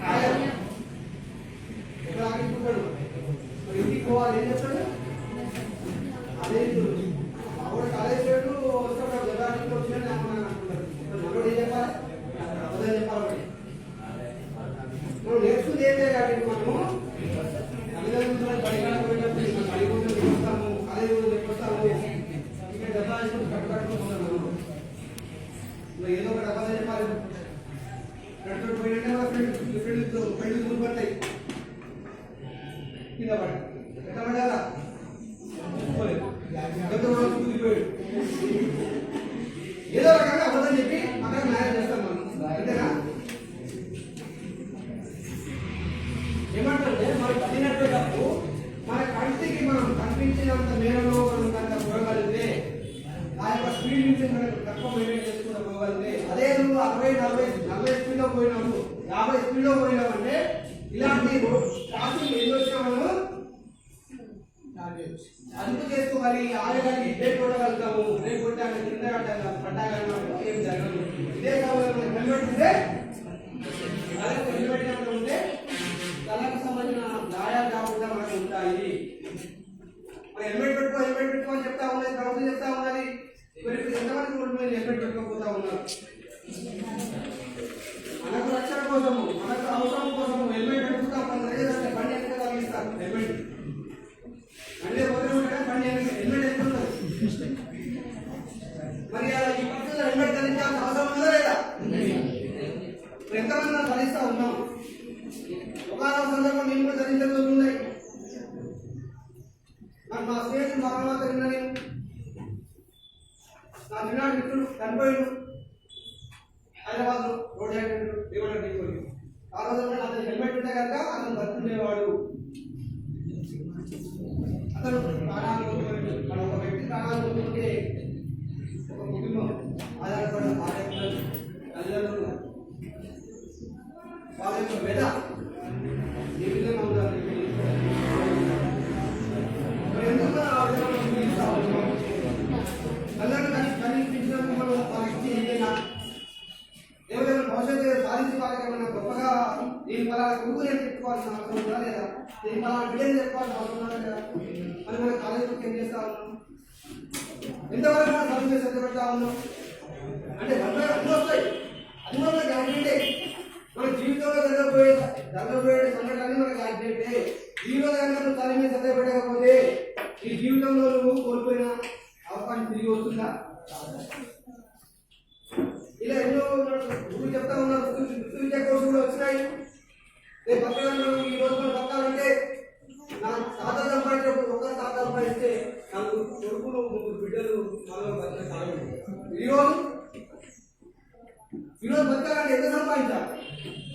ఖాయం. ఎక్కడ ఆగించుకుంటాడు మరి ఇంటికి పోవాలి ఏం చేస్తాడు అదే అప్పుడు కాలేజ్ రేటు వస్తాడు జగానికి వచ్చిన అనుకుంటారు మనోడు ఏం చెప్పాలి అబద్ధం చెప్పాలి మనం నేర్చుకుంది ఏం లేదు మనము తల్లిదండ్రులు పడికాలకు పోయినప్పుడు మనం పడిపోతే వస్తాము కాలేజీ వస్తాము ఇక్కడ డబ్బా వేసుకుని కట్టుకుంటున్నాము ఏదో ఒక డబ్బా చెప్పాలి కట్టుకుంటూ పోయినట్టే మన ఫ్రెండ్స్ గురిపడతాయి కింద పడి ఎట్లా పడ్డారా ఏదో రకంగా అబద్ధం చెప్పి అక్కడ మ్యారేజ్ చేస్తాం మనం అంతేనా ఏమంటే మనం పడినట్టు మన కంటికి మనం కనిపించినంత మేరలో మనం కనుక పోగలిగితే ఆ యొక్క స్పీడ్ నుంచి మనకు తక్కువ మెయింటైన్ చేసుకుంటూ పోగలిగితే అదే నువ్వు 60-40 స్పీడ్లో పోయినావు 50 స్పీడ్లో పోయినావంటే ఇలాంటి ట్రాఫిక్ ఏం వచ్చినా మనం అదుపు చేసుకోవాలి ఆడగానికి బ్రేక్ కొట్టగలుగుతాము బ్రేక్ కొట్టాక కింద పట్టాలన్నప్పుడు ఏం జరగదు ఇదే కావాలి హెల్మెట్ ఉంటే తలకు హెల్మెట్ ఉంటే తలకు సంబంధించిన గాయాలు కాకుండా మనకు ఉంటాయి మరి హెల్మెట్ పెట్టుకో అని చెప్తా ఉన్నది ప్రభుత్వం చెప్తా ఉన్నది మరి ఇప్పుడు ఎంతమంది రోడ్డు హెల్మెట్ పెట్టుకోపోతా ఉన్నారు మనకు రక్షణ కోసము మనకు అవసరం కోసము హెల్మెట్ పెట్టుకుంటాం కొందరు బండి ఎంత తగ్గిస్తారు హెల్మెట్ అంటే బండి హెల్మెట్ ఎంత ఉంటుంది మరి ఈ పద్ధతిలో హెల్మెట్ ధరించాల్సిన అవసరం ఉందా లేదా ఎంతమంది మనం ధరిస్తా ఉన్నాం ఒకనొక సందర్భం మేము కూడా ధరించడం జరుగుతున్నాయి నాకు మా స్నేహితుడు మరణమాట విన్నా నేను నా చిన్నాడు మిత్రుడు చనిపోయాడు హైదరాబాద్ లో రోడ్ యాక్సిడెంట్ ఏమన్నా ఢీకొని ఆ రోజు అతను హెల్మెట్ ఉంటే కనుక అతను బతుకునేవాడు అతను ప్రాణాలు మన ఒక వ్యక్తి ప్రాణాలు కోల్పోతే ఒక కుటుంబం ఆధారపడిన తల్లిదండ్రులు వాళ్ళ యొక్క మెడ ఏ విధంగా ఉండాలి కనిపించినప్పుడు మనం ఆ వ్యక్తి ఏదైనా ఏమైనా భవిష్యత్తు సాధించి వాళ్ళకి ఏమైనా గొప్పగా దీని పలానా గురువు నేను చెప్పుకోవాల్సిన అవసరం ఉందా లేదా దీని పలానా బిడ్డని చెప్పుకోవాల్సిన అవసరం ఉందా లేదా మరి మన కాలేజీలో ఏం చేస్తా ఉన్నాం ఎంతవరకు మనం చదువు శ్రద్ధ పెడతా ఉన్నాం అంటే అన్నీ వస్తాయి అది కూడా గ్యారెంటీ మన జీవితంలో జరగబోయే సంఘటనలు మనకు గ్యారెంటీ ఈ రోజు కనుక నువ్వు చదివి మీద శ్రద్ధ పెట్టకపోతే ఈ జీవితంలో నువ్వు కోల్పోయిన అవకాశం తిరిగి వస్తుందా ఇలా ఎన్నో గురువు చెప్తా ఉన్నారు వృత్తి విద్యా కోర్సు కూడా వచ్చినాయి రేపు బతకాలను ఈ రోజు మనం బతకాలంటే నా తాత సంపాదించినప్పుడు ఒక తాత సంపాదిస్తే నాకు కొడుకులు 3 బిడ్డలు నాలుగు బతకాలి ఈరోజు బతకాలంటే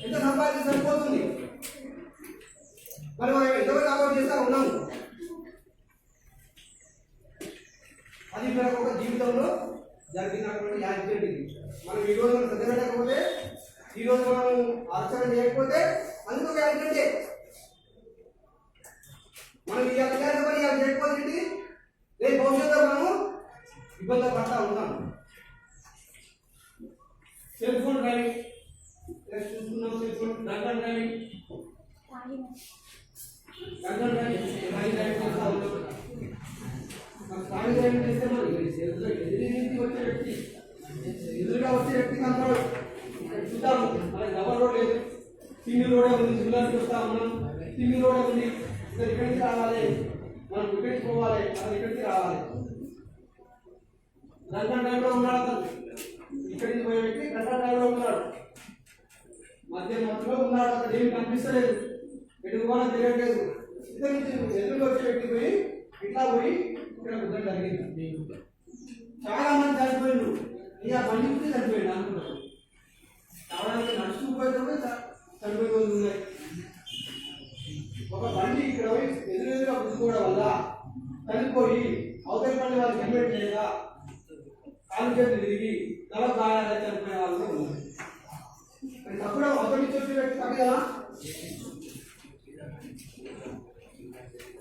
ఎంత సంపాదించి సరిపోతుంది మరి మనం ఎంతవరకు ఆలోచన చేస్తా ఉన్నాము అది మనకు ఒక జీవితంలో జరిగినటువంటి యాక్సిడెంట్ ఇది మనం ఈ రోజు మనం శ్రద్ధ పెట్టకపోతే ఈ రోజు మనం ఆచరణ చేయకపోతే అందుకు ఒక యాక్సిడెంటే మనం ఈ అధికారులు పని అది చేయకపోతే రేపు భవిష్యత్తులో మనము ఇబ్బంది పడతా ఉన్నాం సెల్ ఫోన్ డ్రైవింగ్ చూసుకున్నాం సెల్ ఫోన్ డ్రంకన్ డ్రైవింగ్ చేస్తా ఉన్నాం చేస్తే ఎదురుగా వచ్చే వ్యక్తి కనపడు చూద్దాము మనకి డబల్ రోడ్ లేదు సింగిల్ రోడే ఉంది జిల్లాకి వస్తా ఉన్నాం సింగిల్ రోడే ఉంది ఇక్కడ ఇక్కడికి రావాలి మనం ఇక్కడికి పోవాలి మనం ఇక్కడికి రావాలి గంట టైంలో ఉన్నాడు అతను ఇక్కడికి పోయే వ్యక్తి గంట టైంలో ఉన్నాడు మధ్యలో ఉన్నాడు అతను ఏమి కనిపిస్తలేదు ఎటు కూడా తెలియట్లేదు ఇక్కడి నుంచి ఎదురుగా వచ్చే వ్యక్తి పోయి ఇట్లా పోయి ఇక్కడ గుద్దం జరిగింది చాలా మంది చనిపోయిండు ఇక బండి కూడా చనిపోయింది అనుకున్నాను కావడానికి నడుచుకుపోయేటప్పుడు చనిపోయే రోజులు ఉన్నాయి ఒక బండి ఇక్కడ పోయి ఎదురుగా గుద్దుకోవడం వల్ల చనిపోయి అవతలి బండి వాళ్ళకి హెల్మెట్ లేక కాలు చేతులు తిరిగి తల గాయాలు చనిపోయే వాళ్ళు కూడా ఉన్నారు మరి తప్పుడు అవతలి నుంచి వచ్చే వ్యక్తి తగ్గ కదా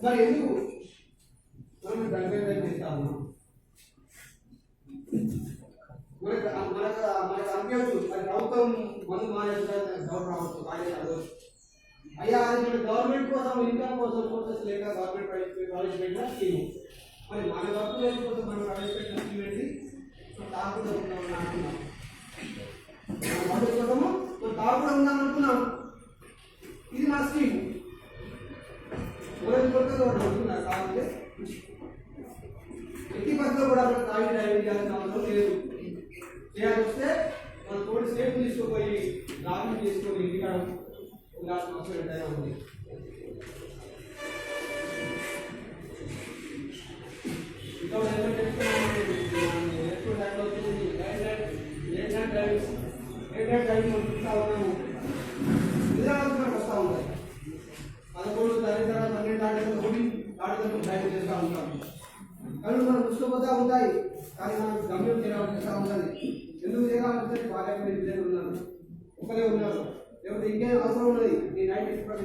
మరి ఎందుకు మనం డ్రంక్ డ్రైవింగ్ చేస్తా ఉన్నాం మనకు అనిపించచ్చు అది ప్రభుత్వం మందు మానేస్తుందని డౌట్ రావచ్చు, ఆయన అడగచ్చు. అయ్యా అది గవర్నమెంట్ కోసం ఇన్కమ్ కోసం సోర్సెస్ లేక గవర్నమెంట్ ప్రవేశపెట్టిన స్కీమ్. మరి మన వర్క్ కోసం మనం ప్రవేశపెట్టిన స్కీమ్ ఏంటి? తాగకుండా ఉన్నాం అనుకున్నాం, మన వర్క్ కోసము మనం తాగకుండా ఉన్నాం అనుకున్నాం. ఇది నా స్కీమ్. ఓరెంజ్ కొడుతుంది ఒకటి అనుకున్నారు తాగితే ఎట్టి బస్సులో కూడా తాగి డ్రైవింగ్ చేయాల్సిన అవసరం లేదు. చేయాల్సి వస్తే మన తోటి సేఫ్ తీసుకుపోయి డ్రాపింగ్ తీసుకొని ఇంటికాడ ఉండాల్సిన అవసరం ఎంతైనా ఉంది. ఇంకా హెల్మెట్ డ్రైవింగ్ చూస్తూ ఉన్నాము. నిజానికి వస్తూ ఉంటాయి 11 తరగతి 12 ఆటలు డ్రైవింగ్ చేస్తూ ఉంటాము. కళ్ళు మనం చూసుకోపోతూ ఉంటాయి, కానీ మనకు గమ్యం చేరాల్సి ఉంటుంది. ఎందుకు చేరాలంటే భార్య ఇద్దరు ఉన్నారు, ఒకరే ఉన్నారు, లేకపోతే ఇంకేం అవసరం ఉన్నది ఈ నైట్ చెప్పి మనం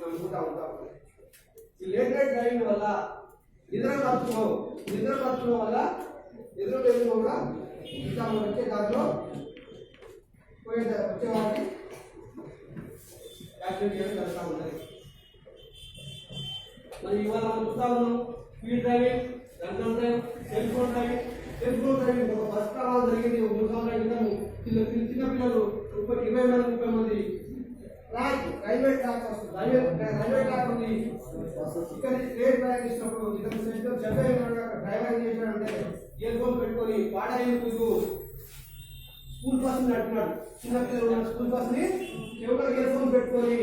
అనుకుంటూ ఉంటాం. ఈ లేట్ నైట్ డ్రైవింగ్ వల్ల నిద్ర ఖర్చుల వల్ల ఎదురు కూడా ఇంకా మనం వచ్చే దాంట్లో వచ్చే వాటికి యాక్సిడెంట్ చేయడం జరుగుతూ ఉంటుంది. మరి ఇవాళ మనం చూస్తా ఉన్నాం స్పీడ్ డ్రైవింగ్, రంగం డ్రైవింగ్, సెల్ ఫోన్ డ్రైవింగ్. ఒక బస్ ప్రమాదం జరిగింది 3 సంవత్సరాల క్రితం. చిన్నపిల్లలు 20-30 మంది రైల్వే ట్రాక్ ఉంది. ఇక్కడ స్టేట్ బ్యాగ్ ఇచ్చినప్పుడు డ్రైవర్ ఏం చేశాడంటే ఇయర్ ఫోన్ పెట్టుకొని పాడేందుకు స్కూల్ బస్సుని నడుపుతున్నాడు. చిన్నపిల్లలు ఉన్న స్కూల్ బస్ని చెవులో ఇయర్ ఫోన్ పెట్టుకొని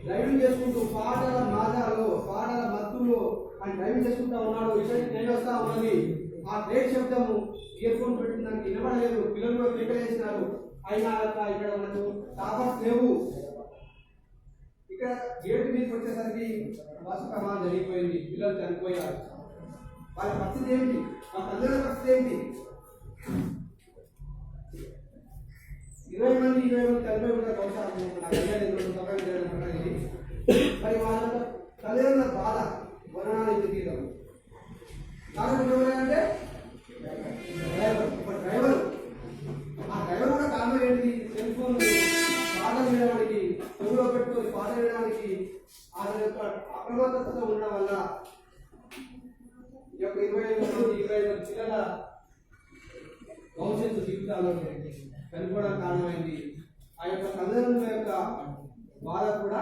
డ్రైవింగ్ చేసుకుంటూ పాటల నాదాలు పాటల మత్తులు అని డ్రైవింగ్ చేసుకుంటా ఉన్నాడు. ఇక్కడికి ట్రైన్ వస్తా ఉన్నది. ఆ ట్రైన్ శబ్దము ఇయర్ ఫోన్ పెట్టిన దానికి వినబడలేదు. పిల్లలు కూడా ప్రిపేర్ చేసినారు. అయినా ఇక్కడ మనకు టాపర్స్ లేవు. ఇక్కడ గేటు మీదకి వచ్చేసరికి బస్సు ప్రమాదం జరిగిపోయింది, పిల్లలు చనిపోయారు. వాళ్ళ పరిస్థితి ఏంటి? వాళ్ళ తల్లిదండ్రుల పరిస్థితి ఏంటి? 20 మంది చనిపోయి ఉంటారు బహుశా. మరి వాళ్ళ తల్లిదండ్రుల బాధ వర్ణానికి తీరం. కారణం ఎవరంటే డ్రైవర్. ఆ డ్రైవర్ కూడా కారణం ఏంటి? సెల్ ఫోన్ పాటలు వినడానికి, చెవులో పెట్టుకొని పాటలు వినడానికి ఆయన యొక్క అప్రమత్తతతో ఉండడం వల్ల ఈ యొక్క 25 పిల్లల భవిష్యత్తు జీవితాల్లో చనిపోవడానికి కారణమైంది. ఆ యొక్క తల్లిదండ్రుల యొక్క బాధ కూడా